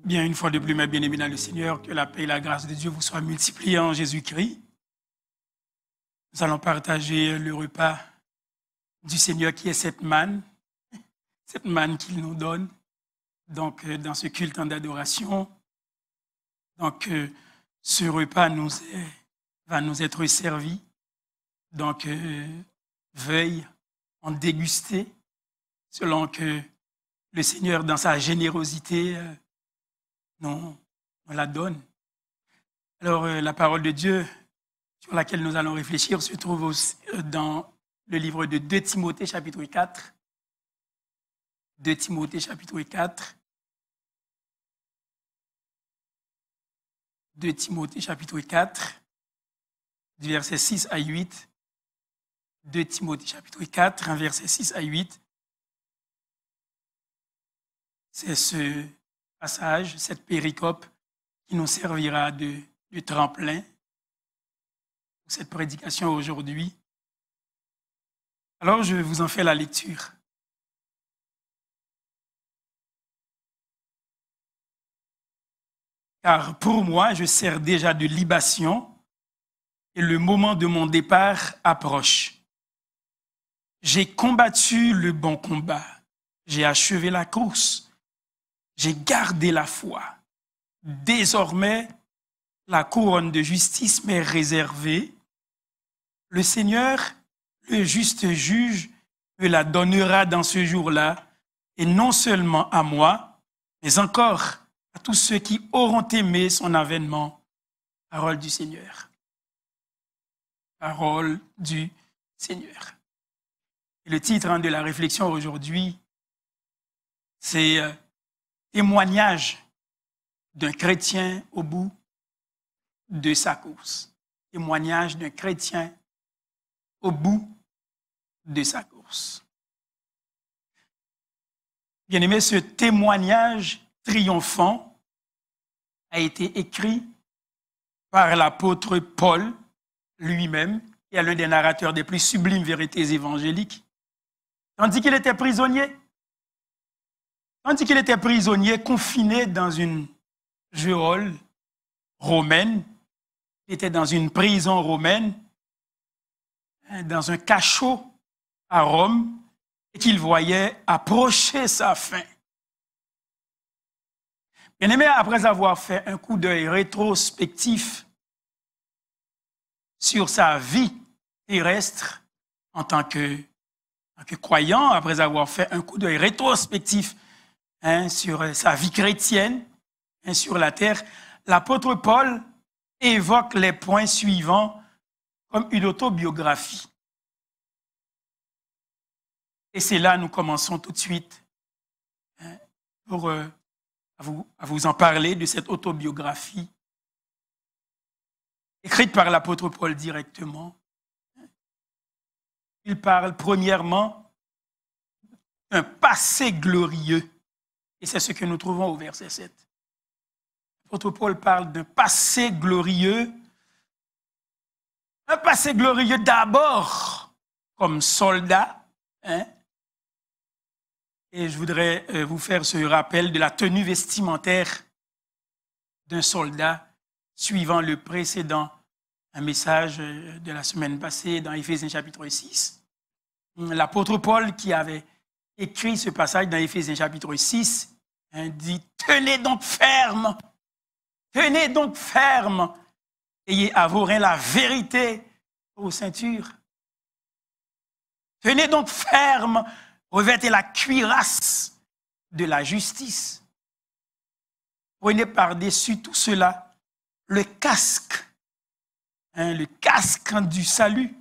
Bien, une fois de plus, mes bien-aimés dans le Seigneur, que la paix et la grâce de Dieu vous soient multipliées en Jésus-Christ. Nous allons partager le repas du Seigneur qui est cette manne qu'il nous donne, donc dans ce culte d'adoration. Donc, ce repas va nous être servi. Donc, veuille en déguster selon que le Seigneur, dans sa générosité, nous la donne. Alors, la parole de Dieu sur laquelle nous allons réfléchir se trouve aussi dans le livre de 2 Timothée, chapitre 4. 2 Timothée, chapitre 4. 2 Timothée, chapitre 4, du verset 6 à 8. 2 Timothée, chapitre 4, verset 6 à 8. C'est ce passage, cette péricope qui nous servira de tremplin pour cette prédication aujourd'hui. Alors, je vous en fais la lecture. Car pour moi, je sers déjà de libation et le moment de mon départ approche. J'ai combattu le bon combat, j'ai achevé la course. J'ai gardé la foi. Désormais, la couronne de justice m'est réservée. Le Seigneur, le juste juge, me la donnera dans ce jour-là, et non seulement à moi, mais encore à tous ceux qui auront aimé son avènement. Parole du Seigneur. Parole du Seigneur. Et le titre de la réflexion aujourd'hui, c'est témoignage d'un chrétien au bout de sa course. Témoignage d'un chrétien au bout de sa course. Bien-aimé, ce témoignage triomphant a été écrit par l'apôtre Paul lui-même, qui est l'un des narrateurs des plus sublimes vérités évangéliques, tandis qu'il était prisonnier. Confiné dans une geôle romaine, il était dans une prison romaine, dans un cachot à Rome, et qu'il voyait approcher sa fin. Bien-aimé, après avoir fait un coup d'œil rétrospectif sur sa vie terrestre en tant que croyant, après avoir fait un coup d'œil rétrospectif sur sa vie chrétienne, sur la terre, l'apôtre Paul évoque les points suivants comme une autobiographie. Et c'est là, nous commençons tout de suite pour à vous en parler de cette autobiographie écrite par l'apôtre Paul directement. Il parle premièrement d'un passé glorieux. Et c'est ce que nous trouvons au verset 7. L'apôtre Paul parle d'un passé glorieux. Un passé glorieux d'abord comme soldat. Et je voudrais vous faire ce rappel de la tenue vestimentaire d'un soldat suivant le précédent message de la semaine passée dans Éphésiens chapitre 6. L'apôtre Paul qui avait écrit ce passage dans Éphésiens chapitre 6, dit « Tenez donc ferme, ayez à vos reins la vérité aux ceintures. Tenez donc ferme, revêtez la cuirasse de la justice. Prenez par-dessus tout cela le casque du salut.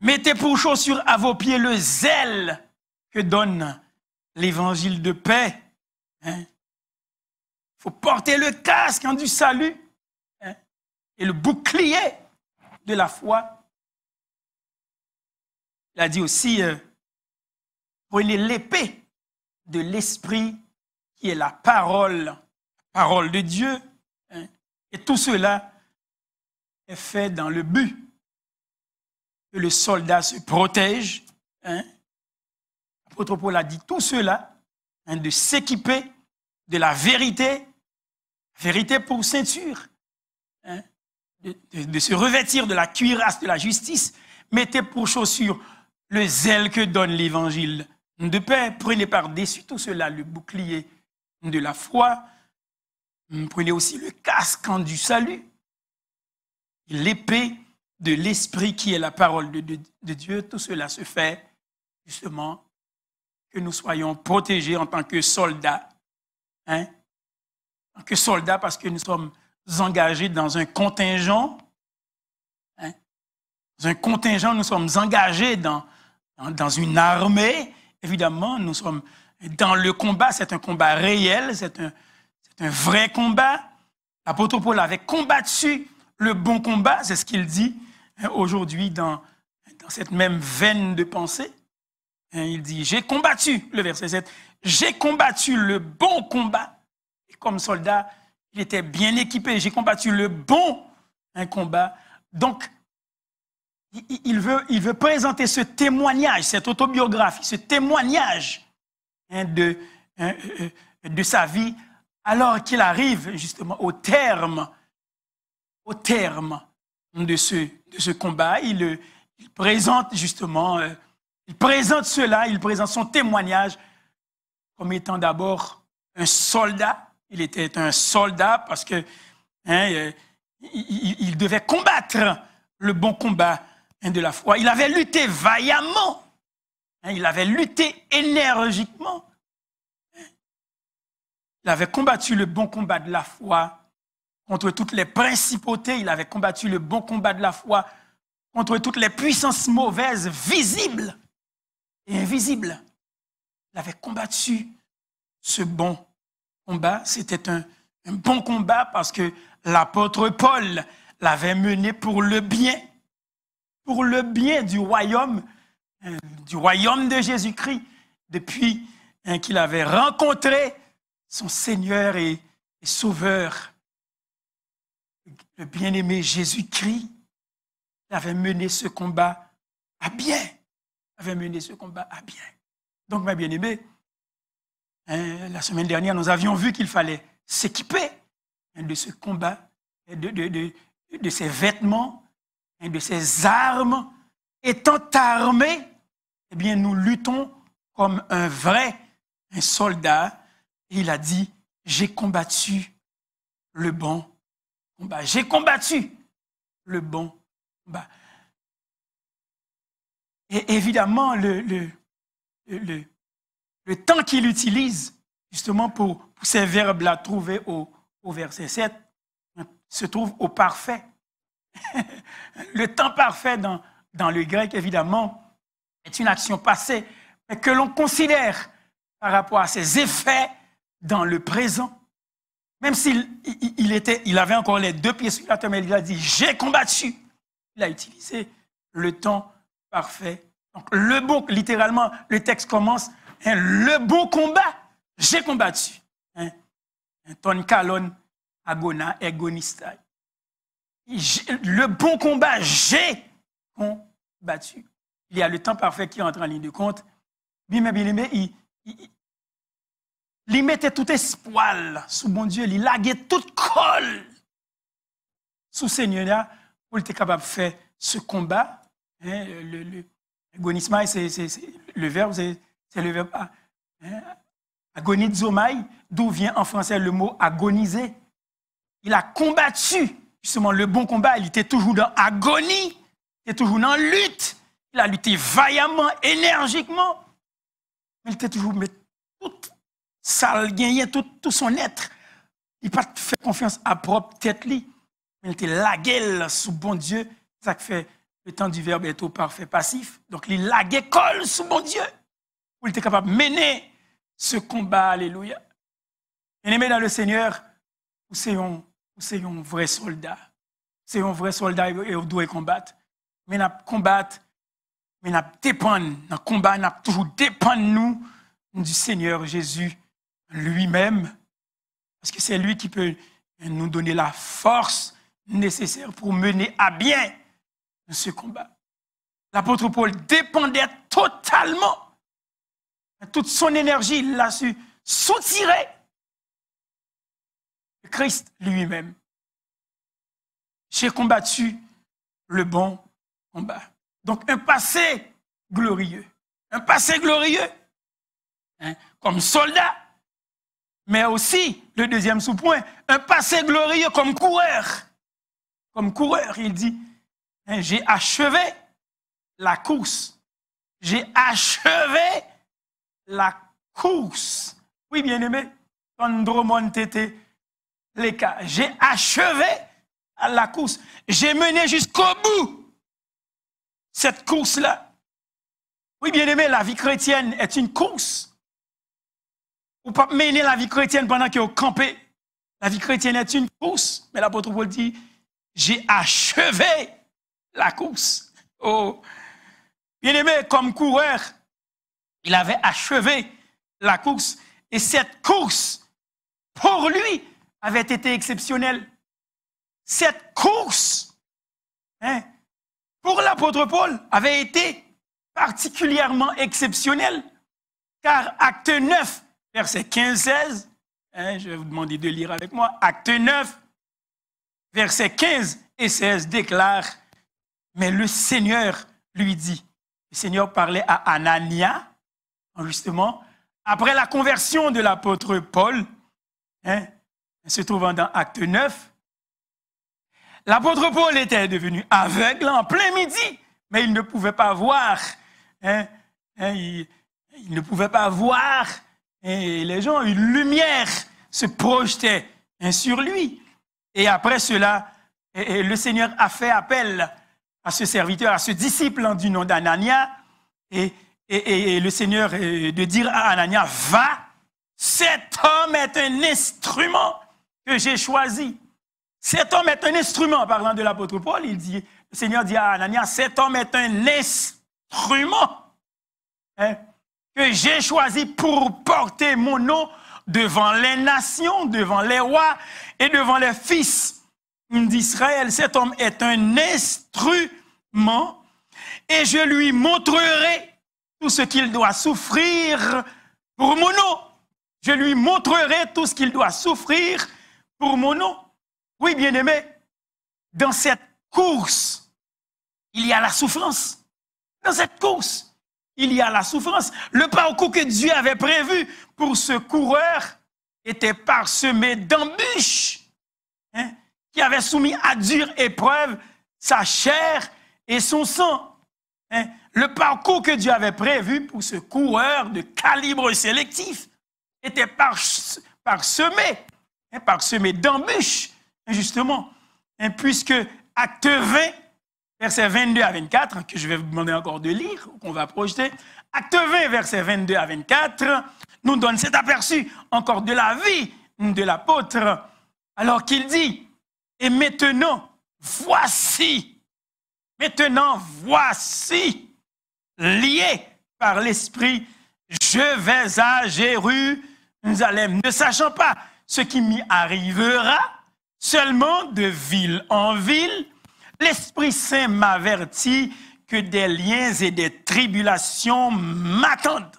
Mettez pour chaussure à vos pieds le zèle que donne l'évangile de paix. Il faut porter le casque du salut et le bouclier de la foi. Il a dit aussi, prenez l'épée de l'esprit qui est la parole de Dieu. Et tout cela est fait dans le but que le soldat se protège. L'apôtre Paul a dit tout cela de s'équiper de la vérité pour ceinture, hein, de se revêtir de la cuirasse de la justice. Mettez pour chaussure le zèle que donne l'évangile de paix. Prenez par-dessus tout cela le bouclier de la foi. Prenez aussi le casque du salut, l'épée de l'esprit qui est la parole de Dieu. Tout cela se fait justement que nous soyons protégés en tant que soldats. Hein? En tant que soldats parce que nous sommes engagés dans un contingent. Hein? Dans un contingent, nous sommes engagés dans une armée. Évidemment, nous sommes dans le combat. C'est un combat réel, c'est un vrai combat. L'apôtre Paul avait combattu le bon combat, c'est ce qu'il dit aujourd'hui dans cette même veine de pensée. Il dit, j'ai combattu, le verset 7, j'ai combattu le bon combat. Et comme soldat, il était bien équipé. J'ai combattu le bon combat. Donc, il veut présenter ce témoignage, cette autobiographie, ce témoignage de sa vie, alors qu'il arrive justement au terme de ce combat. Il présente justement, il présente son témoignage comme étant d'abord un soldat. Il était un soldat parce que il devait combattre le bon combat de la foi. Il avait lutté vaillamment. Il avait lutté énergiquement. Il avait combattu le bon combat de la foi contre toutes les principautés. Il avait combattu le bon combat de la foi contre toutes les puissances mauvaises, visibles et invisibles. Il avait combattu ce bon combat. C'était un bon combat parce que l'apôtre Paul l'avait mené pour le bien du royaume de Jésus-Christ, depuis qu'il avait rencontré son Seigneur et Sauveur, le bien-aimé Jésus-Christ. Il avait mené ce combat à bien. Donc, mes bien-aimés, la semaine dernière, nous avions vu qu'il fallait s'équiper de ce combat, de ces vêtements, de ces armes. Étant armés, eh bien, nous luttons comme un soldat. Et il a dit, j'ai combattu le bon combat. J'ai combattu le bon combat. Et évidemment, le temps qu'il utilise justement pour ces verbes-là trouvés au verset 7 se trouve au parfait. Le temps parfait dans le grec, évidemment, est une action passée, mais que l'on considère par rapport à ses effets dans le présent. Même s'il avait encore les deux pieds sur la terre, mais il a dit « j'ai combattu ». Il a utilisé le temps parfait. Donc, littéralement, le texte commence « le bon combat, j'ai combattu ». Ton kalon agona egonistai. Le bon combat, j'ai combattu. Il y a le temps parfait qui entre en ligne de compte. Bien aimé, il mettait tout espoir sous mon Dieu, il laguait toute colle sous Seigneur pour être capable de faire ce combat. Agonismai, c'est le verbe, c'est le verbe agonizomai, d'où vient en français le mot agoniser. Il a combattu justement le bon combat, il était toujours dans agonie, il était toujours dans lutte, il a lutté vaillamment, énergiquement, mais il était toujours tout ça, il gagnait tout son être. Il n'a pas fait confiance à propre tête, mais il était lagué sous bon Dieu. C'est ça qui fait le temps du verbe est au parfait passif. Donc il laguait colle sous bon Dieu. Il était capable de mener ce combat, alléluia. Bien-aimés dans le Seigneur, nous sommes un vrai soldat. C'est un vrai soldat et on doit combattre. Mais nous combattre, mais nous dépendons, dans le combat, nous toujours dépendons nous du Seigneur Jésus lui-même. Parce que c'est lui qui peut nous donner la force nécessaire pour mener à bien ce combat. L'apôtre Paul dépendait totalement. Toute son énergie, il l'a su soutirer Christ lui-même. J'ai combattu le bon combat. Donc un passé glorieux. Un passé glorieux, hein, comme soldat, mais aussi, le deuxième sous-point, un passé glorieux comme coureur. Comme coureur, il dit, hein, j'ai achevé la course. J'ai achevé la course. Oui, bien-aimé, j'ai achevé la course. J'ai mené jusqu'au bout cette course-là. Oui, bien-aimé, la vie chrétienne est une course. Ou pas mener la vie chrétienne pendant que vous campez. La vie chrétienne est une course. Mais l'apôtre Paul dit, j'ai achevé la course. Oh, bien-aimé, comme coureur, il avait achevé la course. Et cette course, pour lui, avait été exceptionnelle. Cette course, hein, pour l'apôtre Paul, avait été particulièrement exceptionnelle. Car acte 9, verset 15-16, hein, je vais vous demander de lire avec moi, acte 9, verset 15 et 16 déclare, mais le Seigneur lui dit, le Seigneur parlait à Anania, justement, après la conversion de l'apôtre Paul, hein, se trouvant dans acte 9, l'apôtre Paul était devenu aveugle en plein midi, mais il ne pouvait pas voir, hein, il ne pouvait pas voir, et les gens, une lumière se projetait, hein, sur lui. Et après cela, le Seigneur a fait appel à ce serviteur, à ce disciple du nom d'Anania, et le Seigneur de dire à Anania, va, cet homme est un instrument que j'ai choisi. Cet homme est un instrument, parlant de l'apôtre Paul, il dit, le Seigneur dit à Anania, cet homme est un instrument, hein, que j'ai choisi pour porter mon nom devant les nations, devant les rois et devant les fils d'Israël. Cet homme est un instrument et je lui montrerai tout ce qu'il doit souffrir pour mon nom. Je lui montrerai tout ce qu'il doit souffrir pour mon nom. Oui, bien-aimé, dans cette course, il y a la souffrance. Dans cette course, il y a la souffrance. Le parcours que Dieu avait prévu pour ce coureur était parsemé d'embûches, hein, qui avait soumis à dure épreuve sa chair et son sang. Hein. Le parcours que Dieu avait prévu pour ce coureur de calibre sélectif était parsemé d'embûches, justement. Hein, puisque acte 20, versets 22 à 24, que je vais vous demander encore de lire, qu'on va projeter. Acte 20, versets 22 à 24, nous donne cet aperçu encore de la vie de l'apôtre, alors qu'il dit, et maintenant, voici, lié par l'Esprit, je vais à Jérusalem, ne sachant pas ce qui m'y arrivera, seulement de ville en ville, l'Esprit Saint m'avertit que des liens et des tribulations m'attendent.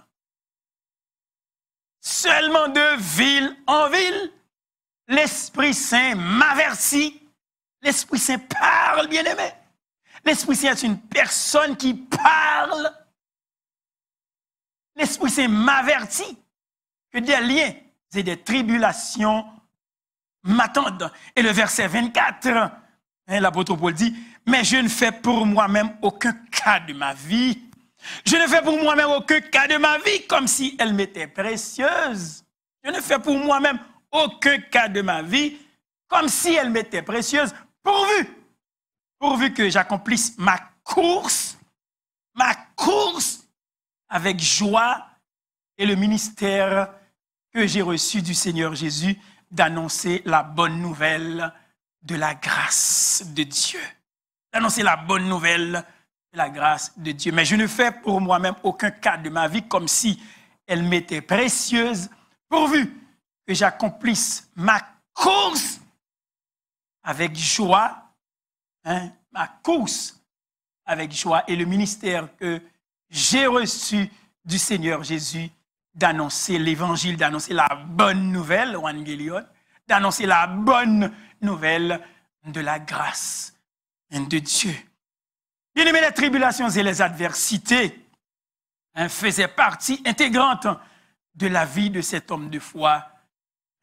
Seulement de ville en ville, l'Esprit Saint m'avertit. L'Esprit Saint parle, bien-aimé. L'Esprit Saint est une personne qui parle. L'Esprit Saint m'avertit que des liens et des tribulations m'attendent. Et le verset 24, l'apôtre Paul dit, mais je ne fais pour moi-même aucun cas de ma vie. Je ne fais pour moi-même aucun cas de ma vie comme si elle m'était précieuse. Je ne fais pour moi-même aucun cas de ma vie comme si elle m'était précieuse, pourvu que j'accomplisse ma course avec joie et le ministère que j'ai reçu du Seigneur Jésus d'annoncer la bonne nouvelle de la grâce de Dieu. D'annoncer la bonne nouvelle de la grâce de Dieu. Mais je ne fais pour moi-même aucun cas de ma vie comme si elle m'était précieuse, pourvu que j'accomplisse ma course avec joie, ma course avec joie et le ministère que j'ai reçu du Seigneur Jésus d'annoncer l'évangile, d'annoncer la bonne nouvelle, l'évangélion, d'annoncer la bonne nouvelle de la grâce de Dieu. Bien aimé, les tribulations et les adversités faisaient partie intégrante de la vie de cet homme de foi,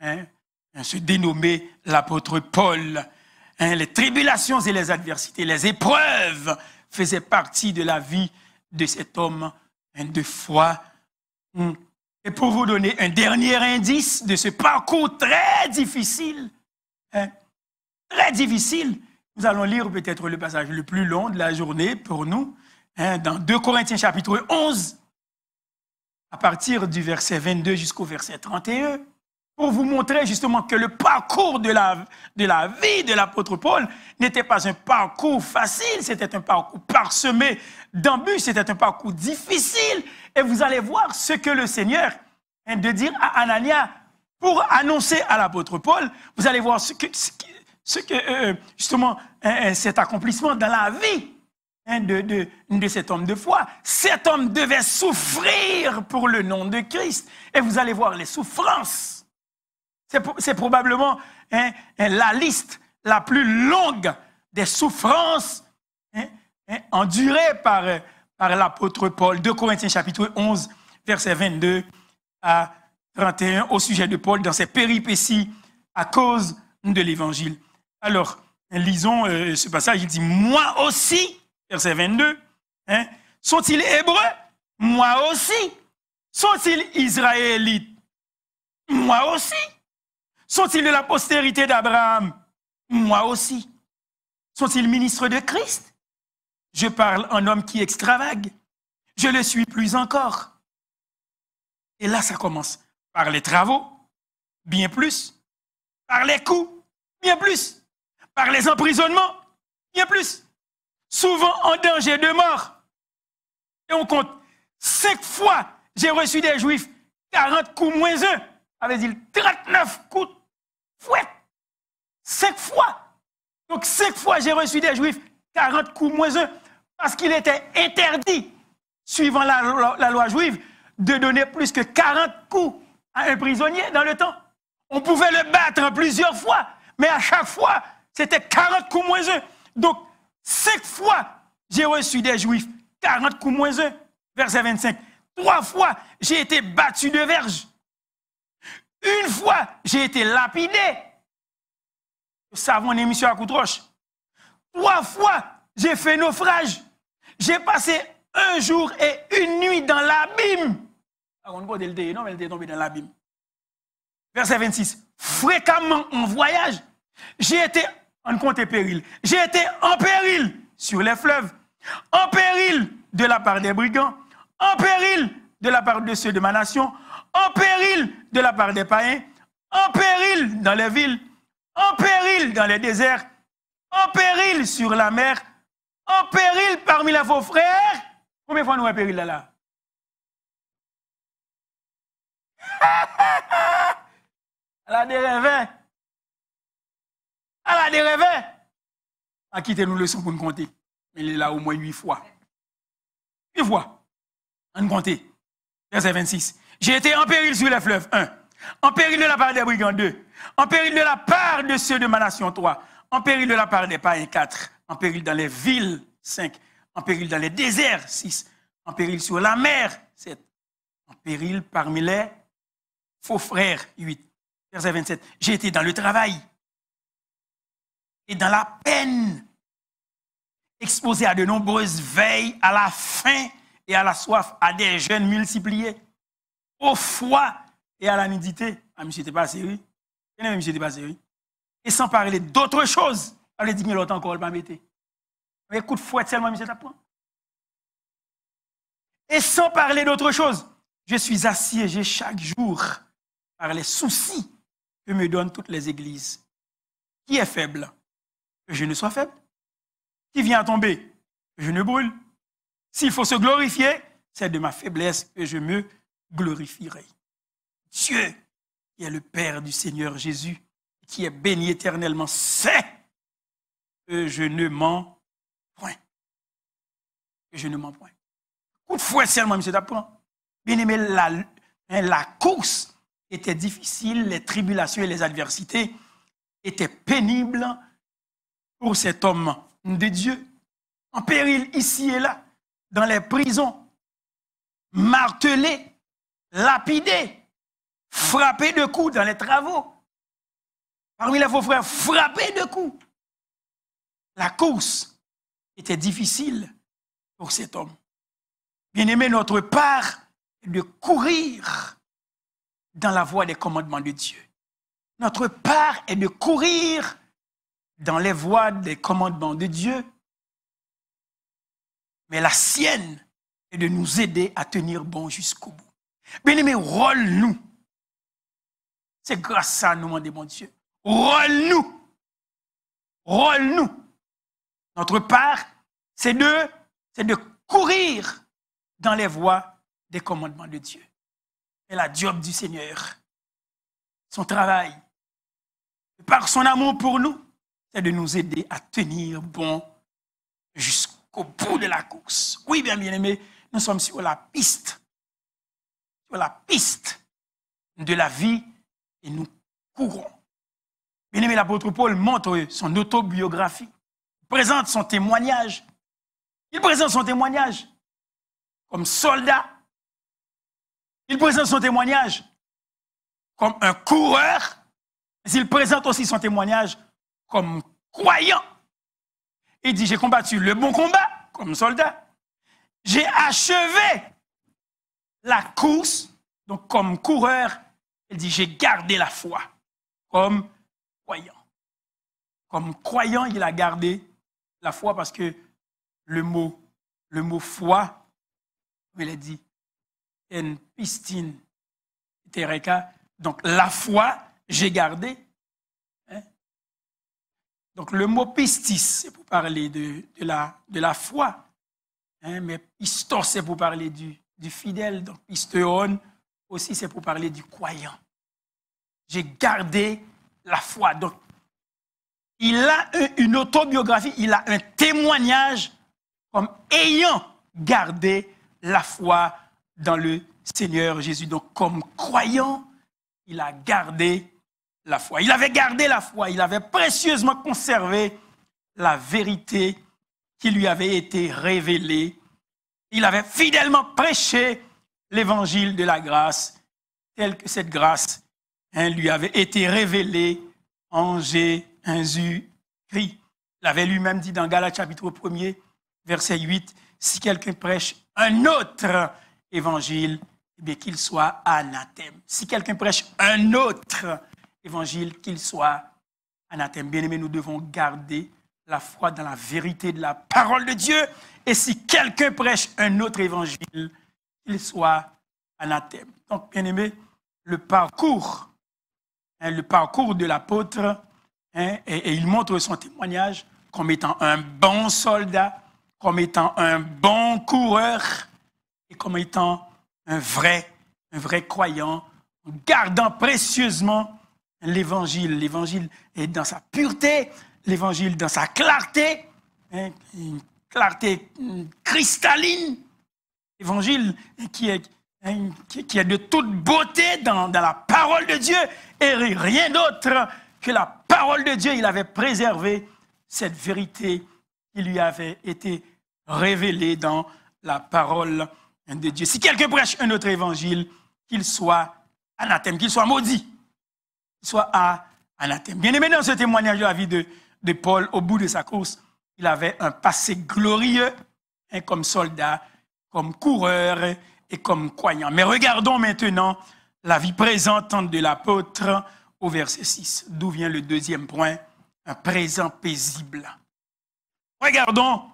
se dénommé l'apôtre Paul. Les tribulations et les adversités, les épreuves faisaient partie de la vie de cet homme de foi. Et pour vous donner un dernier indice de ce parcours très difficile, nous allons lire peut-être le passage le plus long de la journée pour nous, dans 2 Corinthiens chapitre 11, à partir du verset 22 jusqu'au verset 31, pour vous montrer justement que le parcours de la vie de l'apôtre Paul n'était pas un parcours facile, c'était un parcours parsemé d'embûches, c'était un parcours difficile. Et vous allez voir ce que le Seigneur vient de dire à Anania pour annoncer à l'apôtre Paul. Vous allez voir ce que justement cet accomplissement dans la vie de cet homme de foi. Cet homme devait souffrir pour le nom de Christ. Et vous allez voir les souffrances. C'est probablement la liste la plus longue des souffrances endurées par l'apôtre Paul. 2 Corinthiens chapitre 11, versets 22 à 31, au sujet de Paul dans ses péripéties à cause de l'évangile. Alors, lisons ce passage, il dit « Moi aussi », verset 22, sont-ils hébreux? Moi aussi. Sont-ils israélites? Moi aussi. Sont-ils de la postérité d'Abraham? Moi aussi. Sont-ils ministres de Christ? Je parle en homme qui extravague. Je le suis plus encore. Et là, ça commence par les travaux, bien plus. Par les coups, bien plus. Par les emprisonnements, bien plus. Souvent en danger de mort. Et on compte 5 fois, j'ai reçu des Juifs 40 coups moins 1. Avait dit 39 coups de fouet. 5 fois. Donc 5 fois, j'ai reçu des Juifs 40 coups moins 1. Parce qu'il était interdit, suivant la loi juive, de donner plus que 40 coups à un prisonnier dans le temps. On pouvait le battre plusieurs fois, mais à chaque fois, c'était 40 coups moins 1. Donc, 5 fois, j'ai reçu des Juifs 40 coups moins 1, verset 25. 3 fois, j'ai été battu de verge. 1 fois, j'ai été lapidé. Savon émission à Coutroche. 3 fois, j'ai fait naufrage. J'ai passé 1 jour et 1 nuit dans l'abîme. On ne peut pas le dire, non, mais elle est tombée dans l'abîme. Verset 26. Fréquemment en voyage, j'ai été en compte péril. J'ai été en péril sur les fleuves, en péril de la part des brigands, en péril de la part de ceux de ma nation, en péril de la part des païens, en péril dans les villes, en péril dans les déserts, en péril sur la mer, en péril parmi les faux frères. Combien de fois nous avons péril là? Elle a des rêves. Elle a des rêves. À quitter nous le son pour nous compter. Mais il est là au moins 8 fois. 8 fois. On compter. Verset 26. J'ai été en péril sur les fleuves, 1. En péril de la part des brigands, 2. En péril de la part de ceux de ma nation, 3. En péril de la part des païens, 4. En péril dans les villes, 5. En péril dans les déserts, 6. En péril sur la mer, 7. En péril parmi les faux frères, 8. Verset 27. J'ai été dans le travail et dans la peine, exposé à de nombreuses veilles, à la faim et à la soif, à des jeûnes multipliés, au froid et à la nudité. Ah, monsieur, t'es pas sérieux? Monsieur, t'es pas sérieux? Et sans parler d'autres choses. Elle dit que l'autre encore, elle va mettre. Mais coup de fouette seulement, monsieur, t'apprend. Et sans parler d'autre chose, je suis assiégé chaque jour par les soucis que me donnent toutes les églises. Qui est faible? Que je ne sois faible. Qui vient à tomber? Que je ne brûle. S'il faut se glorifier, c'est de ma faiblesse que je me glorifierai. Dieu, qui est le Père du Seigneur Jésus, qui est béni éternellement, sait que je ne mens point. Que je ne mens point. Coup de fouet seulement, monsieur, t'apprends. Bien aimé, La course était difficile, les tribulations et les adversités étaient pénibles pour cet homme de Dieu, en péril ici et là, dans les prisons, martelé, lapidé, frappé de coups dans les travaux. Parmi les faux frères, frappé de coups. La course était difficile pour cet homme. Bien-aimé, notre part est de courir dans la voie des commandements de Dieu. Notre part est de courir dans les voies des commandements de Dieu. Mais la sienne est de nous aider à tenir bon jusqu'au bout. Bien-aimé, rôle-nous. C'est grâce à nous, mon mon Dieu. Rôle-nous. Rôle-nous. Notre part, c'est de courir dans les voies des commandements de Dieu. Et la job du Seigneur, son travail, par son amour pour nous, c'est de nous aider à tenir bon jusqu'au bout de la course. Oui, bien aimé, nous sommes sur la piste de la vie et nous courons. Bien aimé, l'apôtre Paul montre son autobiographie, présente son témoignage. Il présente son témoignage comme soldat. Il présente son témoignage comme un coureur. Mais il présente aussi son témoignage comme croyant. Il dit, j'ai combattu le bon combat comme soldat. J'ai achevé la course, donc comme coureur. Il dit, j'ai gardé la foi comme croyant. Comme croyant, il a gardé la foi parce que le mot foi, il a dit, en pistin tereka, donc la foi, j'ai gardé. Hein? Donc le mot pistis, c'est pour parler de la foi. Hein? Mais pistos, c'est pour parler du fidèle. Donc pistéon, aussi, c'est pour parler du croyant. J'ai gardé la foi. Donc, il a une autobiographie, il a un témoignage comme ayant gardé la foi dans le Seigneur Jésus. Donc, comme croyant, il a gardé la foi. Il avait gardé la foi, il avait précieusement conservé la vérité qui lui avait été révélée. Il avait fidèlement prêché l'évangile de la grâce, tel que cette grâce lui avait été révélée en Jésus-Christ. Il avait lui-même dit dans Galates chapitre 1er, verset 8, si quelqu'un prêche un autre évangile, eh bien qu'il soit anathème. Si quelqu'un prêche un autre évangile, qu'il soit anathème. Bien-aimés, nous devons garder la foi dans la vérité de la parole de Dieu. Et si quelqu'un prêche un autre évangile, qu'il soit anathème. Donc, bien-aimés, le parcours de l'apôtre, et il montre son témoignage comme étant un bon soldat, comme étant un bon coureur et comme étant un vrai croyant, gardant précieusement l'évangile. L'évangile est dans sa pureté, l'évangile dans sa clarté, une clarté cristalline, l'évangile qui est de toute beauté dans la parole de Dieu et rien d'autre que la parole de Dieu. Il avait préservé cette vérité qui lui avait été révélée dans la parole de Dieu. Si quelqu'un prêche un autre évangile, qu'il soit anathème, qu'il soit maudit, qu'il soit anathème. Bien aimé, dans ce témoignage de la vie de Paul, au bout de sa course, il avait un passé glorieux comme soldat, comme coureur et comme croyant. Mais regardons maintenant la vie présente de l'apôtre au verset 6, d'où vient le deuxième point, un présent paisible. Regardons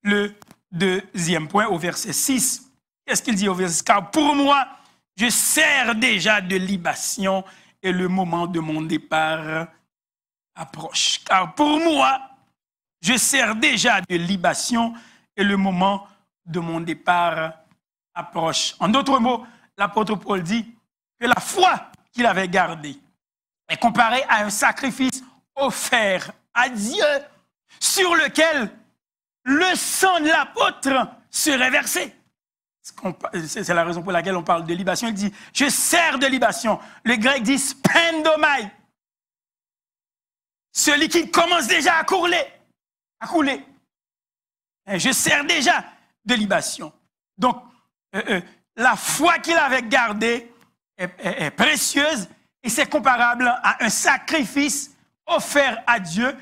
le deuxième point au verset 6. Qu'est-ce qu'il dit au verset 6? Car pour moi, je sers déjà de libation et le moment de mon départ approche. Car pour moi, je sers déjà de libation et le moment de mon départ approche. En d'autres mots, l'apôtre Paul dit que la foi qu'il avait gardée est comparée à un sacrifice offert à Dieu sur lequel le sang de l'apôtre serait versé. C'est la raison pour laquelle on parle de libation. Il dit, je sers de libation. Le grec dit spendomai. Ce liquide commence déjà à couler. Je sers déjà de libation. Donc, la foi qu'il avait gardée est précieuse et c'est comparable à un sacrifice offert à Dieu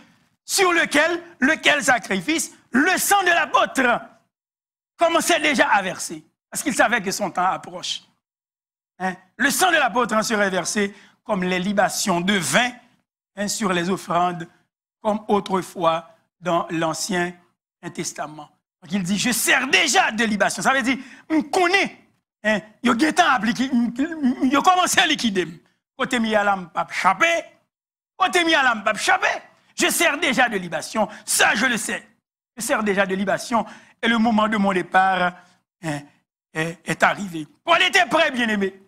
sur lequel sacrifice le sang de l'apôtre commençait déjà à verser parce qu'il savait que son temps approche. Le sang de l'apôtre serait versé comme les libations de vin sur les offrandes comme autrefois dans l'Ancien Testament. Donc il dit, je sers déjà de libation. Ça veut dire, on connaît, il y a appliqué, il a commencé à liquider. Côté mi alam pas chapé, côté mi alam pas chapé. Je sers déjà de libation, ça je le sais. Je sers déjà de libation et le moment de mon départ est arrivé. Paul était prêt, bien-aimé.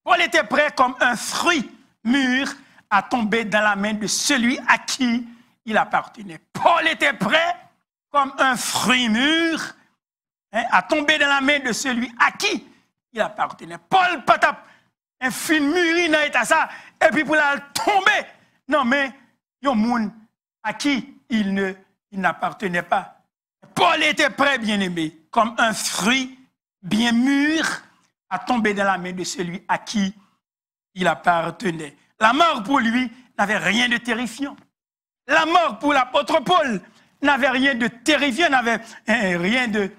Paul était prêt comme un fruit mûr à tomber dans la main de celui à qui il appartenait. Paul était prêt comme un fruit mûr à tomber dans la main de celui à qui il appartenait. Paul patap un film mûri dans l'état ça et puis pour la tomber. Non mais il y a un monde à qui il n'appartenait pas. Paul était prêt, bien-aimé, comme un fruit bien mûr à tomber dans la main de celui à qui il appartenait. La mort pour lui n'avait rien de terrifiant. La mort pour l'apôtre Paul n'avait rien de terrifiant, n'avait rien de...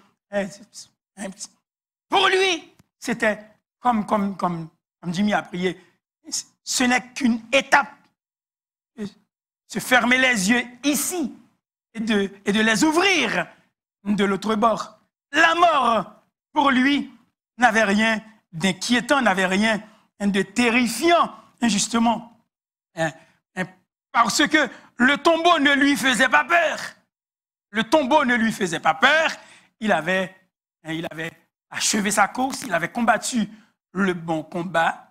Pour lui, c'était comme Jimmy a prié, ce n'est qu'une étape. Se fermer les yeux ici et de les ouvrir de l'autre bord. La mort, pour lui, n'avait rien d'inquiétant, n'avait rien de terrifiant, justement. Parce que le tombeau ne lui faisait pas peur. Le tombeau ne lui faisait pas peur. Il avait achevé sa course, il avait combattu le bon combat.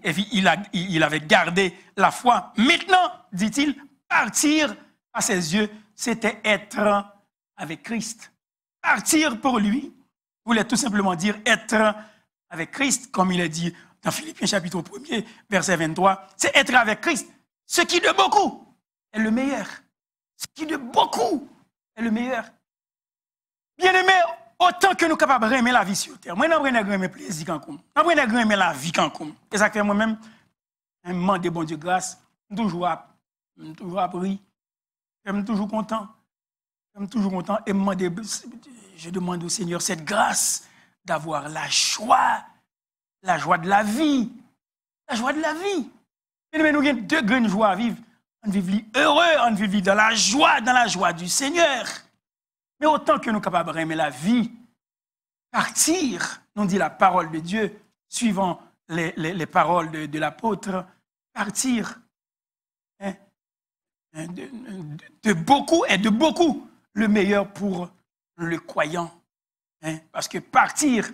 Et puis, il avait gardé la foi. Maintenant, dit-il, partir à ses yeux, c'était être avec Christ. Partir pour lui voulait tout simplement dire être avec Christ, comme il est dit dans Philippiens chapitre 1er, verset 23. C'est être avec Christ. Ce qui de beaucoup est le meilleur. Ce qui de beaucoup est le meilleur. Bien-aimé, autant que nous sommes capables de aimer la vie sur terre, moi, je n'ai pas plaisir quand même. Je n'ai pas aimer la vie quand même. Et ça fait moi-même, je demande bon Dieu grâce. Je suis toujours appris. Je suis toujours content. Je suis toujours content. Et je demande au Seigneur cette grâce d'avoir la joie de la vie. La joie de la vie. Mais nous avons deux grandes joies à vivre. On vit heureux, on vit dans la joie du Seigneur. Mais autant que nous sommes capables d'aimer la vie, partir, nous dit la parole de Dieu, suivant les paroles de l'apôtre, partir de beaucoup et de beaucoup le meilleur pour le croyant. Parce que partir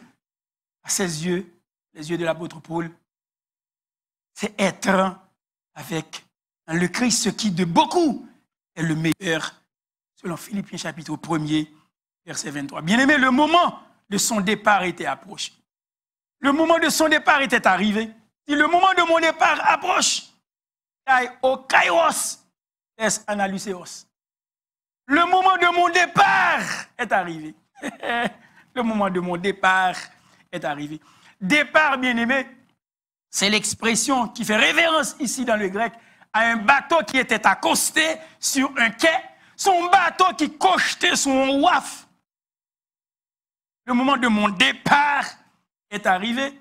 à ses yeux, les yeux de l'apôtre Paul, c'est être avec le Christ, ce qui de beaucoup est le meilleur, selon Philippiens chapitre 1er, verset 23. Bien-aimé, le moment de son départ était approché. Le moment de son départ était arrivé. Si le moment de mon départ approche, au kairos, es analyseos. Le moment de mon départ est arrivé. Le moment de mon départ est arrivé. Départ, bien-aimé, c'est l'expression qui fait référence ici dans le grec à un bateau qui était accosté sur un quai, son bateau qui cochetait son waf. Le moment de mon départ est arrivé.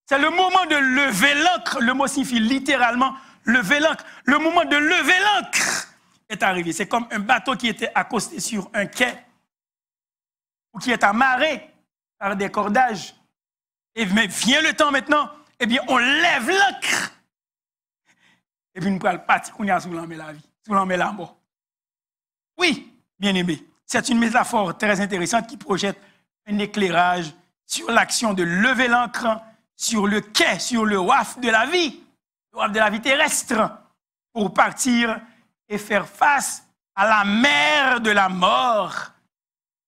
C'est le moment de lever l'ancre. Le mot signifie littéralement lever l'ancre. Le moment de lever l'ancre est arrivé. C'est comme un bateau qui était accosté sur un quai ou qui est amarré par des cordages. Et vient le temps maintenant, eh bien, on lève l'ancre. Et puis, nous prenons le parti qu'on a sous la vie, sous la mort. Oui, bien aimé, c'est une métaphore très intéressante qui projette un éclairage sur l'action de lever l'ancre sur le quai, sur le waf de la vie terrestre, pour partir et faire face à la mer de la mort.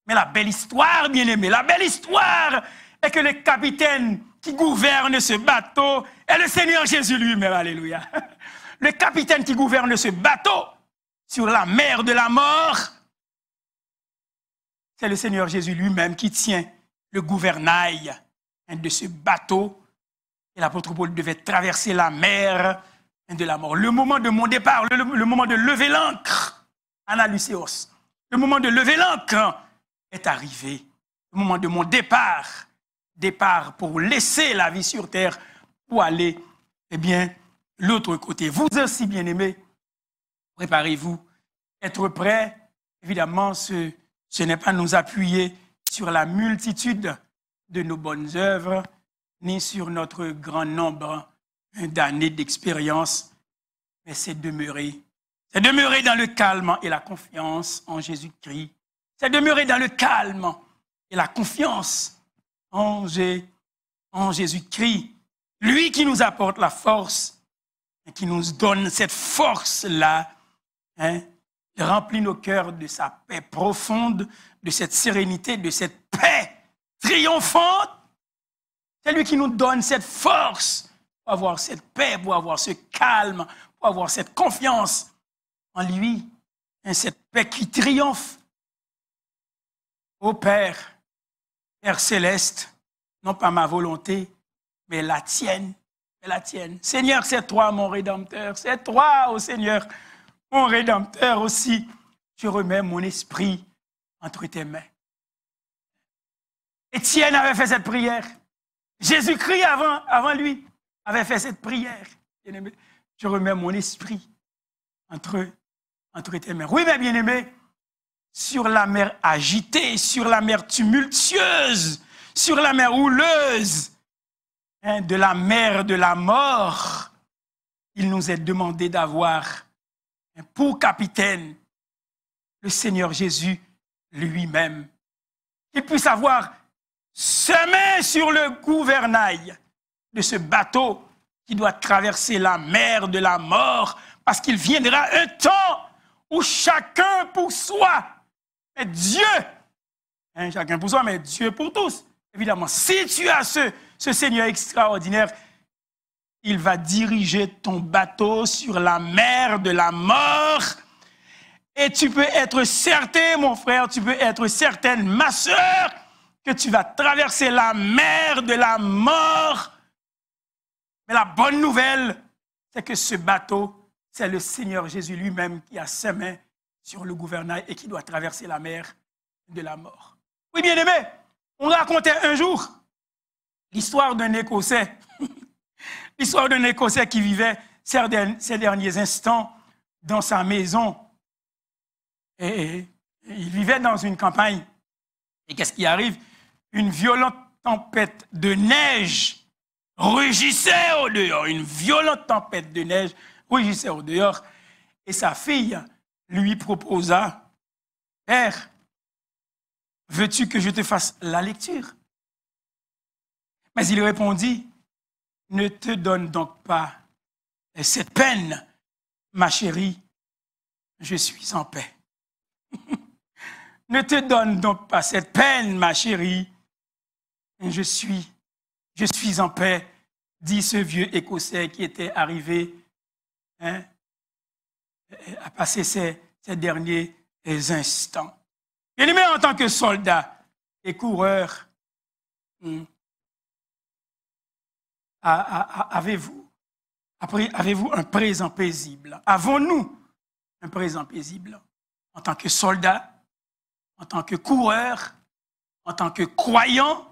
Mais la belle histoire, bien aimé, la belle histoire et que le capitaine qui gouverne ce bateau est le Seigneur Jésus lui-même. Alléluia. Le capitaine qui gouverne ce bateau sur la mer de la mort, c'est le Seigneur Jésus lui-même qui tient le gouvernail de ce bateau. Et l'apôtre Paul devait traverser la mer de la mort. Le moment de mon départ, le moment de lever l'ancre, Analuséos, le moment de lever l'ancre est arrivé. Le moment de mon départ pour laisser la vie sur terre, pour aller, eh bien, l'autre côté. Vous aussi, bien-aimés, préparez-vous. Être prêt, évidemment, ce n'est pas nous appuyer sur la multitude de nos bonnes œuvres, ni sur notre grand nombre d'années d'expérience, mais c'est demeurer. C'est demeurer dans le calme et la confiance en Jésus-Christ. C'est demeurer dans le calme et la confiance en Jésus-Christ. Lui qui nous apporte la force et qui nous donne cette force-là, il remplit nos cœurs de sa paix profonde, de cette sérénité, de cette paix triomphante. C'est lui qui nous donne cette force pour avoir cette paix, pour avoir ce calme, pour avoir cette confiance en lui, cette paix qui triomphe. Ô Père, Père céleste, non pas ma volonté, mais la tienne. La tienne. Seigneur, c'est toi mon Rédempteur, c'est toi, ô Seigneur, mon Rédempteur aussi. Je remets mon esprit entre tes mains. Étienne avait fait cette prière. Jésus-Christ avant lui avait fait cette prière. Je remets mon esprit entre tes mains. Oui, mais bien-aimé, sur la mer agitée, sur la mer tumultueuse, sur la mer houleuse, de la mer de la mort, il nous est demandé d'avoir pour capitaine le Seigneur Jésus lui-même. Qu'il puisse avoir semé sur le gouvernail de ce bateau qui doit traverser la mer de la mort, parce qu'il viendra un temps où chacun pour soi, mais Dieu, chacun pour soi, mais Dieu pour tous. Évidemment, si tu as ce Seigneur extraordinaire, il va diriger ton bateau sur la mer de la mort. Et tu peux être certain, mon frère, tu peux être certaine, ma sœur, que tu vas traverser la mer de la mort. Mais la bonne nouvelle, c'est que ce bateau, c'est le Seigneur Jésus lui-même qui a ses mains sur le gouvernail et qui doit traverser la mer de la mort. Oui, bien aimé, on racontait un jour l'histoire d'un Écossais. L'histoire d'un Écossais qui vivait ces derniers instants dans sa maison. Et il vivait dans une campagne. Et qu'est-ce qui arrive? Une violente tempête de neige rugissait au dehors. Une violente tempête de neige rugissait au dehors. Et sa fille lui proposa, « Père, veux-tu que je te fasse la lecture ?» Mais il répondit, « Ne te donne donc pas cette peine, ma chérie, je suis en paix. » Ne te donne donc pas cette peine, ma chérie, je suis en paix, dit ce vieux Écossais qui était arrivé à passer ces derniers instants. Bien-aimé, en tant que soldat et coureur, avez-vous un présent paisible? Avons-nous un présent paisible? En tant que soldat, en tant que coureur, en tant que croyant,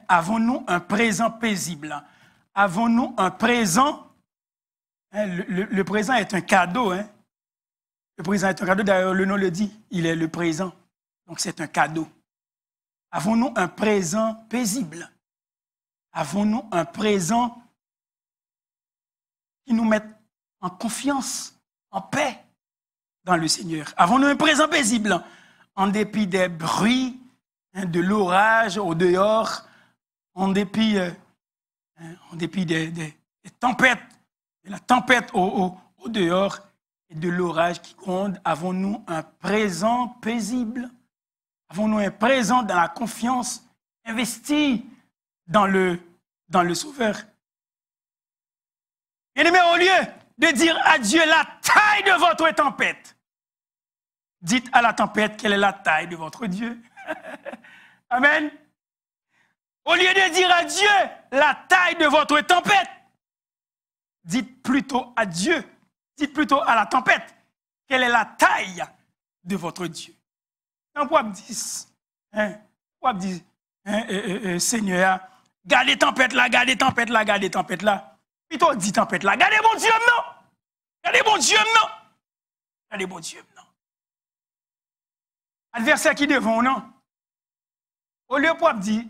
avons-nous un présent paisible? Avons-nous un présent? Le présent est un cadeau. Le présent est un cadeau, d'ailleurs le nom le dit, il est le présent. Donc c'est un cadeau. Avons-nous un présent paisible? Avons-nous un présent qui nous met en confiance, en paix dans le Seigneur? Avons-nous un présent paisible en dépit des bruits, de l'orage au dehors, en dépit des tempêtes, de la tempête au dehors et de l'orage qui gronde? Avons-nous un présent paisible? Avons-nous un présent dans la confiance Investis dans le Sauveur. Bien-aimés, au lieu de dire à Dieu la taille de votre tempête, dites à la tempête quelle est la taille de votre Dieu. Amen. Au lieu de dire à Dieu la taille de votre tempête, dites plutôt à Dieu, dites plutôt à la tempête, quelle est la taille de votre Dieu. Donc, vous dites, Seigneur, gardez tempête là, gardez tempête là, gardez tempête là. Plutôt dit tempête là, gardez mon Dieu, non. Gardez mon Dieu, non. Gardez mon Dieu, non. Adversaire qui devant, non. Au lieu de dire,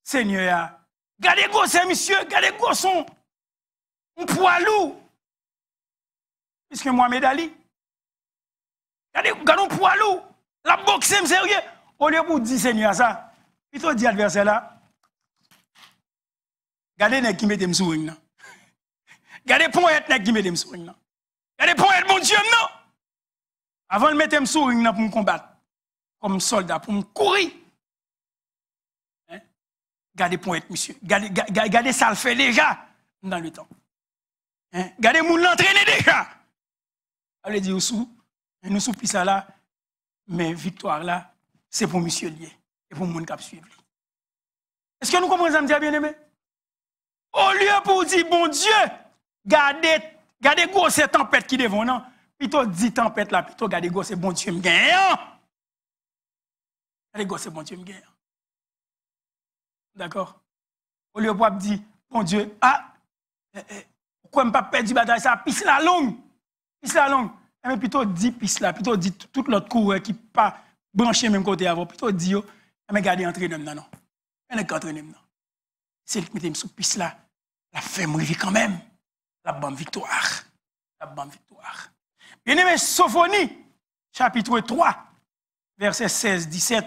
Seigneur, gardez gros, c'est monsieur, gardez gros son poids lourd. Puisque Mohamed Ali, gardez un poids lourd. La boxe, c'est sérieux. Au lieu de dire, Seigneur, ça, plutôt dit adversaire là, gardez les qui mettent des sourires. Gardez pour être qui mettent des sourires. Gardez pour être mon Dieu, non. Avant de mettre des sourires pour me combattre, comme soldat, pour me courir. Gardez pour être monsieur. Gardez ça le fait déjà dans le temps. Gardez moun l'entraîner déjà. Allez dire nous sous ça là, mais victoire là, c'est pour monsieur lié et pour moun qui suivre. Est-ce que nous comprenons ça, bien aimé? Au lieu pour dire bon Dieu, gardez gros cette tempête qui devant non, plutôt dit tempête là, plutôt gardez gros c'est bon Dieu me gagne. Gardez gros c'est bon Dieu me gagne. D'accord? Au lieu de dire, bon Dieu, pourquoi je ne pas perdre du bataille, ça pisse la longue. Pisse la longue. Mais plutôt dit pisse là, plutôt dit tout l'autre coureur qui n'est pas branché même côté avant, plutôt dit, mais gardez entraîner non. Mais ne entraîner non. C'est le qui sous pisse là, la fait mourir quand même. La bonne victoire. La bonne victoire. Bien aimé, Sophonie, chapitre 3, verset 16-17. Je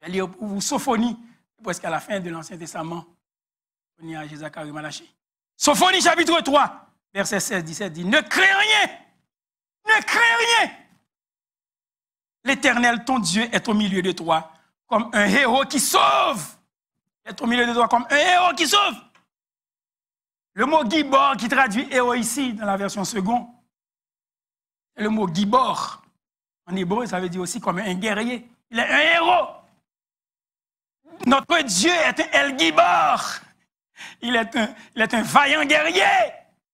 vais lire pour vous Sophonie. Presque à la fin de l'Ancien Testament, on y a Zacharie Malachi. Sophonie chapitre 3, verset 16-17 dit, ne crains rien, ne crains rien. L'Éternel, ton Dieu, est au milieu de toi comme un héros qui sauve. Il est au milieu de toi comme un héros qui sauve. Le mot Gibor qui traduit héros ici dans la version seconde, c'est le mot Gibor. En hébreu, ça veut dire aussi comme un guerrier. Il est un héros. Notre Dieu est un El Gibor. Il est un vaillant guerrier.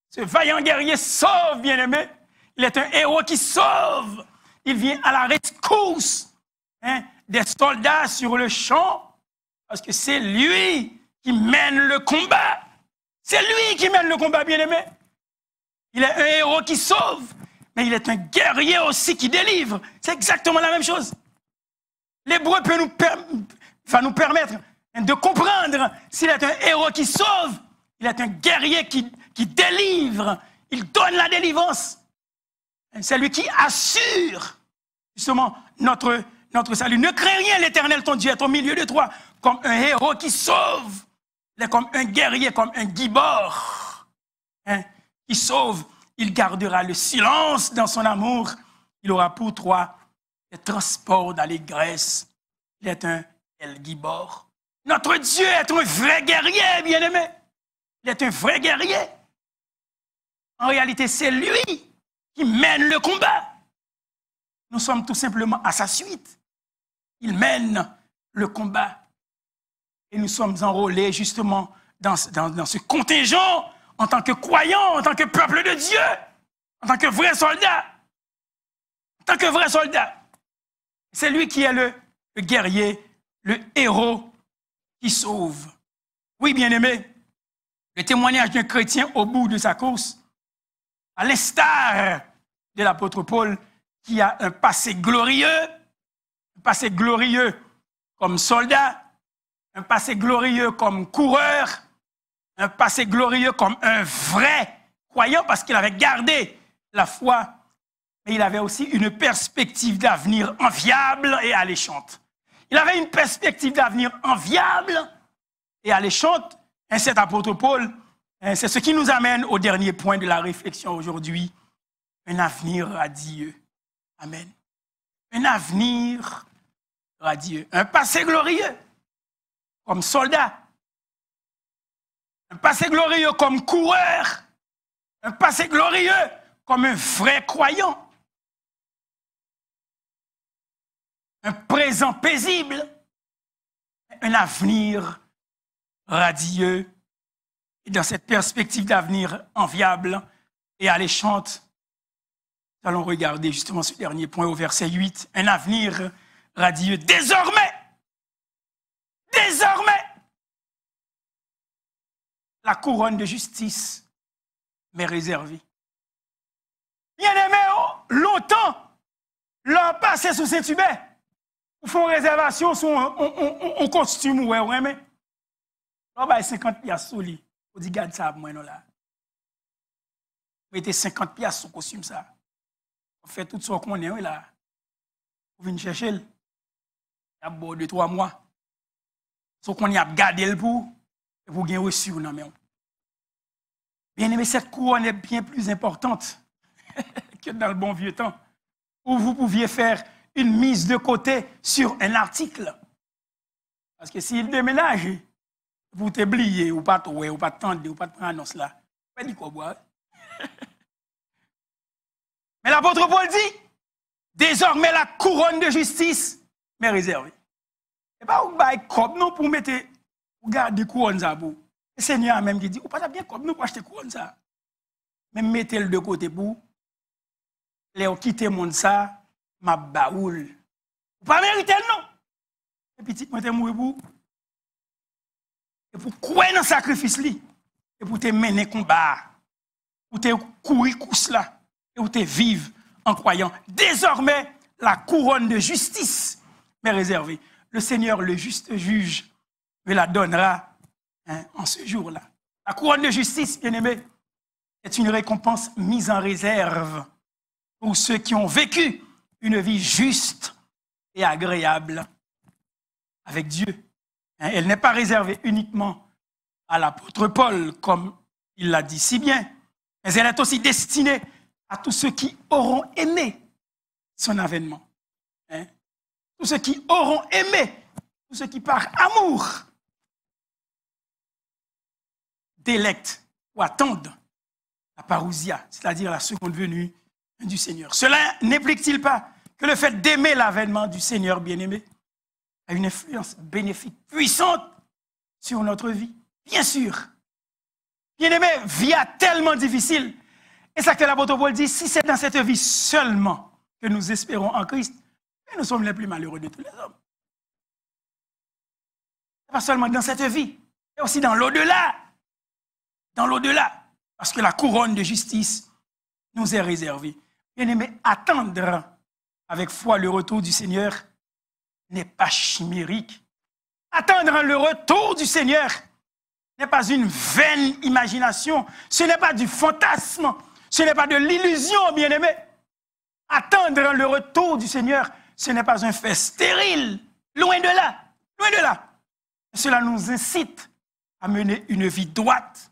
Ce vaillant guerrier sauve, bien-aimé. Il est un héros qui sauve. Il vient à la rescousse des soldats sur le champ. Parce que c'est lui qui mène le combat. C'est lui qui mène le combat, bien-aimé. Il est un héros qui sauve. Mais il est un guerrier aussi qui délivre. C'est exactement la même chose. L'hébreu va nous permettre de comprendre s'il est un héros qui sauve, il est un guerrier qui délivre, il donne la délivrance. C'est lui qui assure justement notre salut. Ne crains rien, l'Éternel, ton Dieu, est au milieu de toi comme un héros qui sauve. Il est comme un guerrier, comme un gibor qui sauve. Il gardera le silence dans son amour. Il aura pour toi des transports d'allégresse. Il est un El Gibor. Notre Dieu est un vrai guerrier, bien-aimé. Il est un vrai guerrier. En réalité, c'est lui qui mène le combat. Nous sommes tout simplement à sa suite. Il mène le combat. Et nous sommes enrôlés justement dans ce contingent en tant que croyants, en tant que peuple de Dieu, en tant que vrais soldats. En tant que vrais soldats. C'est lui qui est le guerrier, le héros qui sauve. Oui, bien-aimé, le témoignage d'un chrétien au bout de sa course, à l'instar de l'apôtre Paul, qui a un passé glorieux comme soldat, un passé glorieux comme coureur, un passé glorieux comme un vrai croyant, parce qu'il avait gardé la foi, mais il avait aussi une perspective d'avenir enviable et alléchante. Il avait une perspective d'avenir enviable et alléchante. Et cet apôtre Paul, c'est ce qui nous amène au dernier point de la réflexion aujourd'hui. Un avenir radieux. Amen. Un avenir radieux. Un passé glorieux. comme soldat. Un passé glorieux comme coureur. Un passé glorieux comme un vrai croyant. Un présent paisible. Un avenir radieux. Et dans cette perspective d'avenir enviable et alléchante, nous allons regarder justement ce dernier point au verset 8. Un avenir radieux. Désormais, la couronne de justice m'est réservée. Bien-aimé, longtemps, l'on passait sous Saint-Hubert. Ils font réservation sur un costume, ouais, mais on va 50 piastres sur lui. On dit, garde ça, moi, non, là. Vous mettez 50 piastres sur le costume, ça. On fait tout ce qu'on est, là. Vous venez chercher, il y a 2-3 mois. Ce qu'on y a gardé le pour, et vous avez reçu, non, mais bien aimé, cette couronne est bien plus importante que dans le bon vieux temps, où vous pouviez faire une mise de côté sur un article. Parce que s'il déménage, vous t'oubliez, ou pas trouver, ou pas tendre, ou pas prendre annonce là, pas dit quoi boire. Mais l'apôtre Paul dit, désormais la couronne de justice m'est réservée. Et pas vous bail comme non pour mettre, pour garder couronne ça pour. Le Seigneur a même dit, ou pas bien comme nous pour acheter couronne ça. Même mettez-le de côté pour, les quitter monde ça, ma baoule. Vous pas mériter non. Et petit moi t'es mourir pour. Et pour quoi dans sacrifice li, et pour te mener combat, pour te courir course là, et pour te vivre en croyant. Désormais, la couronne de justice m'est réservée. Le Seigneur, le juste juge, me la donnera en ce jour-là. La couronne de justice, bien-aimé, est une récompense mise en réserve pour ceux qui ont vécu une vie juste et agréable avec Dieu. Elle n'est pas réservée uniquement à l'apôtre Paul, comme il l'a dit si bien, mais elle est aussi destinée à tous ceux qui auront aimé son avènement. Tous ceux qui auront aimé, tous ceux qui par amour délectent ou attendent la parousia, c'est-à-dire la seconde venue du Seigneur. Cela n'implique-t-il pas que le fait d'aimer l'avènement du Seigneur bien-aimé a une influence bénéfique puissante sur notre vie? Bien sûr. Bien-aimé, vie est tellement difficile. Et ça que l'apôtre Paul dit, si c'est dans cette vie seulement que nous espérons en Christ, nous sommes les plus malheureux de tous les hommes. Pas seulement dans cette vie, mais aussi dans l'au-delà. Dans l'au-delà. Parce que la couronne de justice nous est réservée. Bien-aimé, attendre avec foi le retour du Seigneur n'est pas chimérique. Attendre le retour du Seigneur n'est pas une vaine imagination. Ce n'est pas du fantasme. Ce n'est pas de l'illusion, bien-aimé. Attendre le retour du Seigneur, ce n'est pas un fait stérile. Loin de là. Loin de là. Cela nous incite à mener une vie droite.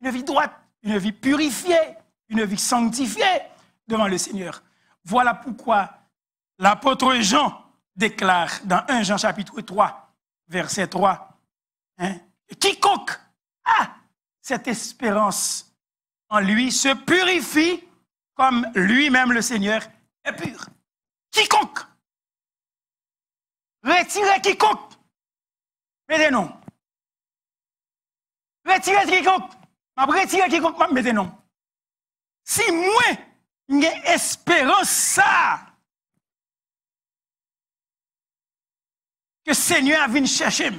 Une vie droite, une vie purifiée, une vie sanctifiée devant le Seigneur. Voilà pourquoi l'apôtre Jean déclare dans 1 Jean chapitre 3, verset 3, quiconque a cette espérance en lui se purifie comme lui-même le Seigneur est pur. Quiconque. Retirez quiconque. Mettez non. Retirez quiconque. Retirez quiconque. Mettez non. Si moi, j'ai espérance ça, que le Seigneur vient chercher,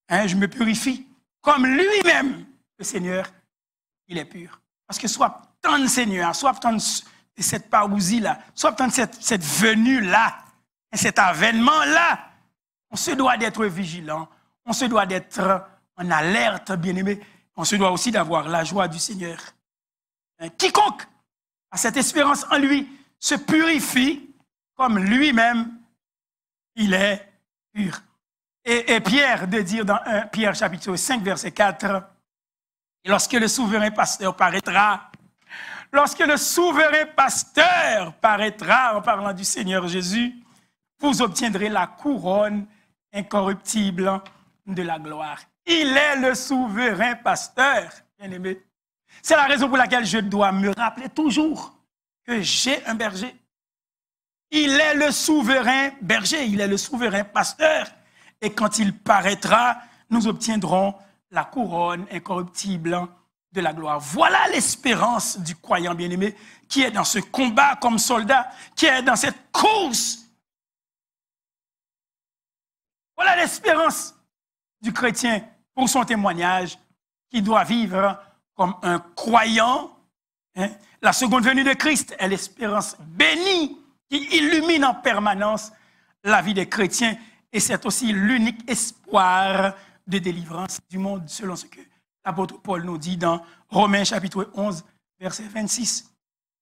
je me purifie comme lui-même, le Seigneur, il est pur. Parce que soit tant de Seigneur, soit tant de cette parousie-là, soit tant de cette venue-là, cet avènement-là, on se doit d'être vigilant, on se doit d'être en alerte, bien-aimé, on se doit aussi d'avoir la joie du Seigneur. Quiconque a cette espérance en lui se purifie comme lui-même, il est pur. Et Pierre de dire dans 1 Pierre chapitre 5, verset 4, et lorsque le souverain pasteur paraîtra, en parlant du Seigneur Jésus, vous obtiendrez la couronne incorruptible de la gloire. Il est le souverain pasteur, bien-aimé. C'est la raison pour laquelle je dois me rappeler toujours que j'ai un berger. Il est le souverain berger, il est le souverain pasteur. Et quand il paraîtra, nous obtiendrons la couronne incorruptible de la gloire. Voilà l'espérance du croyant bien-aimé qui est dans ce combat comme soldat, qui est dans cette course. Voilà l'espérance du chrétien pour son témoignage qui doit vivre comme un croyant. La seconde venue de Christ est l'espérance bénie qui illumine en permanence la vie des chrétiens et c'est aussi l'unique espoir de délivrance du monde selon ce que l'apôtre Paul nous dit dans Romains chapitre 11, verset 26.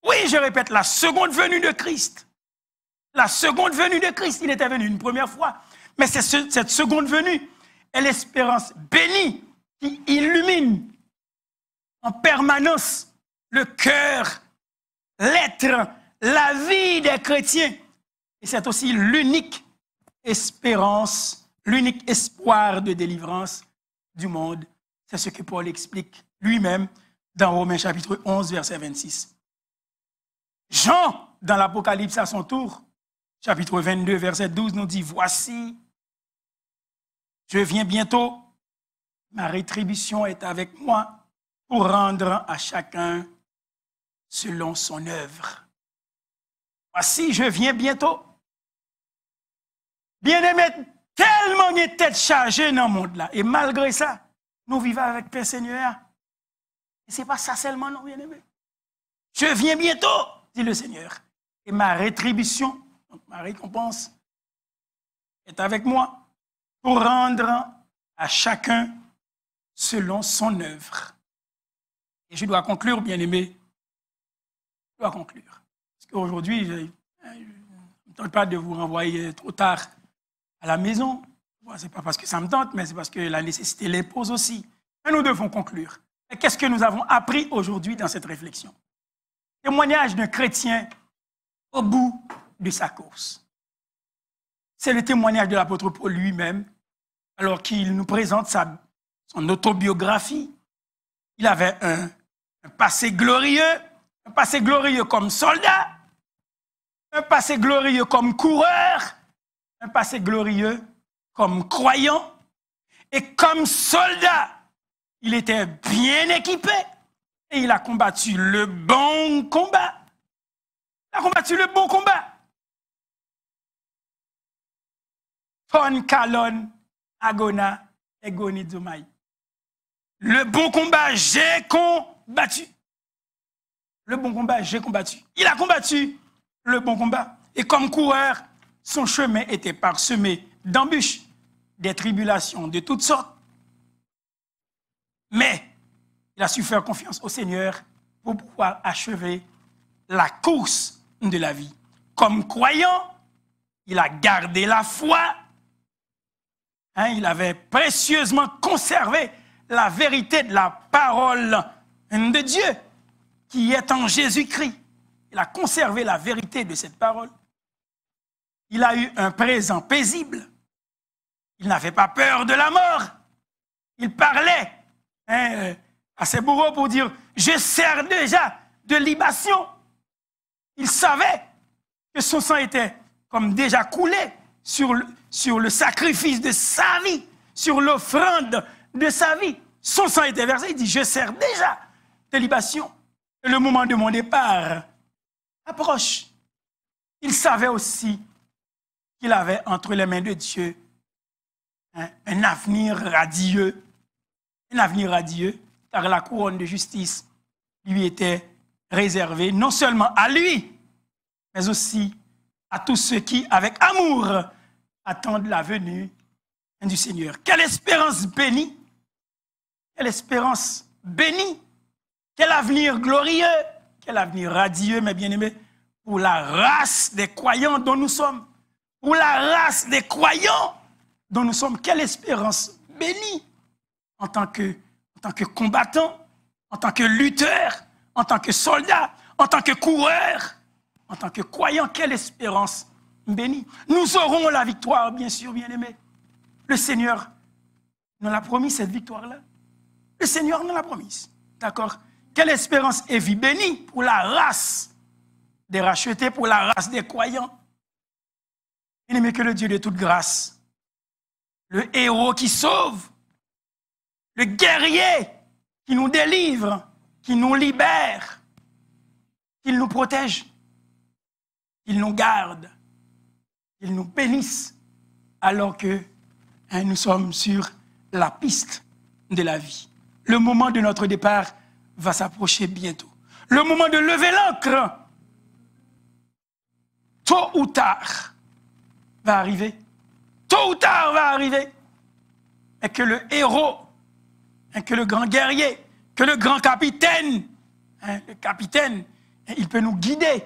Oui, je répète, la seconde venue de Christ. La seconde venue de Christ, il était venu une première fois. Mais cette seconde venue est l'espérance bénie qui illumine en permanence le cœur, l'être, la vie des chrétiens. Et c'est aussi l'unique espérance, l'unique espoir de délivrance du monde. C'est ce que Paul explique lui-même dans Romains chapitre 11, verset 26. Jean, dans l'Apocalypse à son tour, chapitre 22, verset 12, nous dit « Voici, je viens bientôt, ma rétribution est avec moi pour rendre à chacun selon son œuvre. Voici, je viens bientôt. » Bien-aimés, tellement de têtes chargées dans le monde-là. Et malgré ça, nous vivons avec Père Seigneur. Et ce n'est pas ça seulement, non, bien-aimés. Je viens bientôt, dit le Seigneur. Et ma rétribution, donc ma récompense, est avec moi pour rendre à chacun selon son œuvre. Et je dois conclure, bien-aimés. Je dois conclure. Parce qu'aujourd'hui, je ne tente pas de vous renvoyer trop tard à la maison. Ce n'est pas parce que ça me tente, mais c'est parce que la nécessité l'impose aussi. Mais nous devons conclure. Et qu'est-ce que nous avons appris aujourd'hui dans cette réflexion? Témoignage d'un chrétien au bout de sa course. C'est le témoignage de l'apôtre Paul lui-même, alors qu'il nous présente son autobiographie. Il avait un passé glorieux comme soldat, un passé glorieux comme coureur, un passé glorieux comme croyant. Et comme soldat, il était bien équipé et il a combattu le bon combat. Il a combattu le bon combat. Ton kalon agona egonizomai. Le bon combat, j'ai combattu. Le bon combat, j'ai combattu. Il a combattu le bon combat. Et comme coureur, son chemin était parsemé d'embûches, des tribulations de toutes sortes. Mais il a su faire confiance au Seigneur pour pouvoir achever la course de la vie. Comme croyant, il a gardé la foi. Il avait précieusement conservé la vérité de la parole de Dieu qui est en Jésus-Christ. Il a conservé la vérité de cette parole. Il a eu un présent paisible. Il n'avait pas peur de la mort. Il parlait à ses bourreaux pour dire « Je sers déjà de libation ». Il savait que son sang était comme déjà coulé sur le sacrifice de sa vie, sur l'offrande de sa vie. Son sang était versé, il dit, je sers déjà de libation. Et le moment de mon départ approche. Il savait aussi qu'il avait entre les mains de Dieu un avenir radieux. Un avenir radieux, car la couronne de justice lui était réservée, non seulement à lui, mais aussi à tous ceux qui, avec amour, attendent la venue du Seigneur. Quelle espérance bénie! Quelle espérance bénie! Quel avenir glorieux! Quel avenir radieux, mes bien-aimés, pour la race des croyants dont nous sommes. Pour la race des croyants dont nous sommes. Quelle espérance bénie! En tant que combattant, en tant que lutteur, en tant que soldat, en tant que coureur, en tant que croyant, quelle espérance bénis. Nous aurons la victoire, bien sûr, bien-aimés. Le Seigneur nous l'a promis, cette victoire-là. Le Seigneur nous l'a promise. D'accord? Quelle espérance et vie bénie pour la race des rachetés, pour la race des croyants. Bien-aimés, que le Dieu de toute grâce, le héros qui sauve, le guerrier qui nous délivre, qui nous libère, qu'il nous protège, qu'il nous garde, qu'il nous bénisse, alors que nous sommes sur la piste de la vie. Le moment de notre départ va s'approcher bientôt. Le moment de lever l'ancre, tôt ou tard, va arriver. Tôt ou tard va arriver. Et que le héros, que le grand guerrier, que le grand capitaine, le capitaine, il peut nous guider.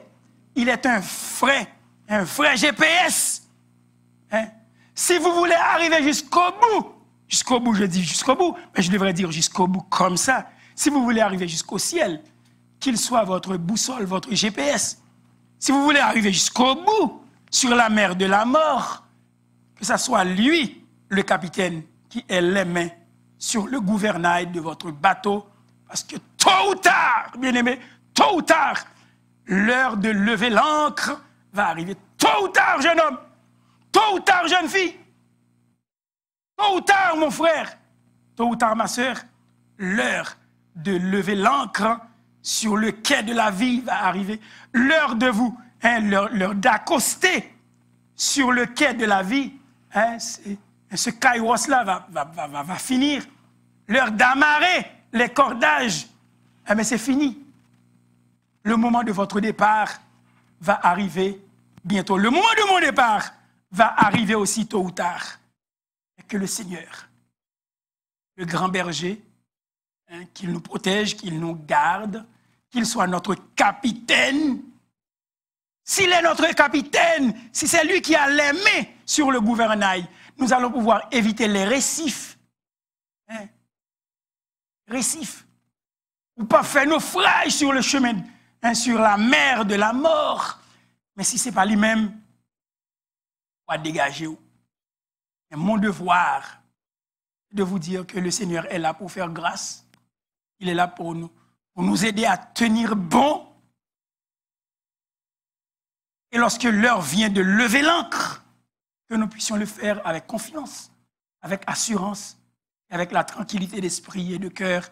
Il est un vrai GPS. Si vous voulez arriver jusqu'au bout, je dis jusqu'au bout, mais je devrais dire jusqu'au bout comme ça. Si vous voulez arriver jusqu'au ciel, qu'il soit votre boussole, votre GPS. Si vous voulez arriver jusqu'au bout, sur la mer de la mort, que ce soit lui, le capitaine, qui ait les mains sur le gouvernail de votre bateau, parce que tôt ou tard, bien-aimé, tôt ou tard, l'heure de lever l'ancre va arriver. Tôt ou tard, jeune homme, tôt ou tard, jeune fille, tôt ou tard, mon frère, tôt ou tard, ma sœur, l'heure de lever l'ancre sur le quai de la vie va arriver. L'heure de vous, l'heure d'accoster sur le quai de la vie, ce kairos-là va finir. L'heure d'amarrer les cordages, mais c'est fini. Le moment de votre départ va arriver bientôt. Le moment de mon départ va arriver aussi tôt ou tard. Et que le Seigneur, le grand berger, qu'il nous protège, qu'il nous garde, qu'il soit notre capitaine. S'il est notre capitaine, si c'est lui qui a les mains sur le gouvernail, nous allons pouvoir éviter les récifs. Récifs. Ou pas faire naufrage sur le chemin, sur la mer de la mort. Mais si ce n'est pas lui-même, on va dégager. Et mon devoir de vous dire que le Seigneur est là pour faire grâce. Il est là pour nous aider à tenir bon. Et lorsque l'heure vient de lever l'ancre, que nous puissions le faire avec confiance, avec assurance, avec la tranquillité d'esprit et de cœur.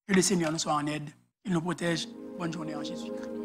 Que le Seigneur nous soit en aide. Il nous protège. Bonne journée en Jésus-Christ.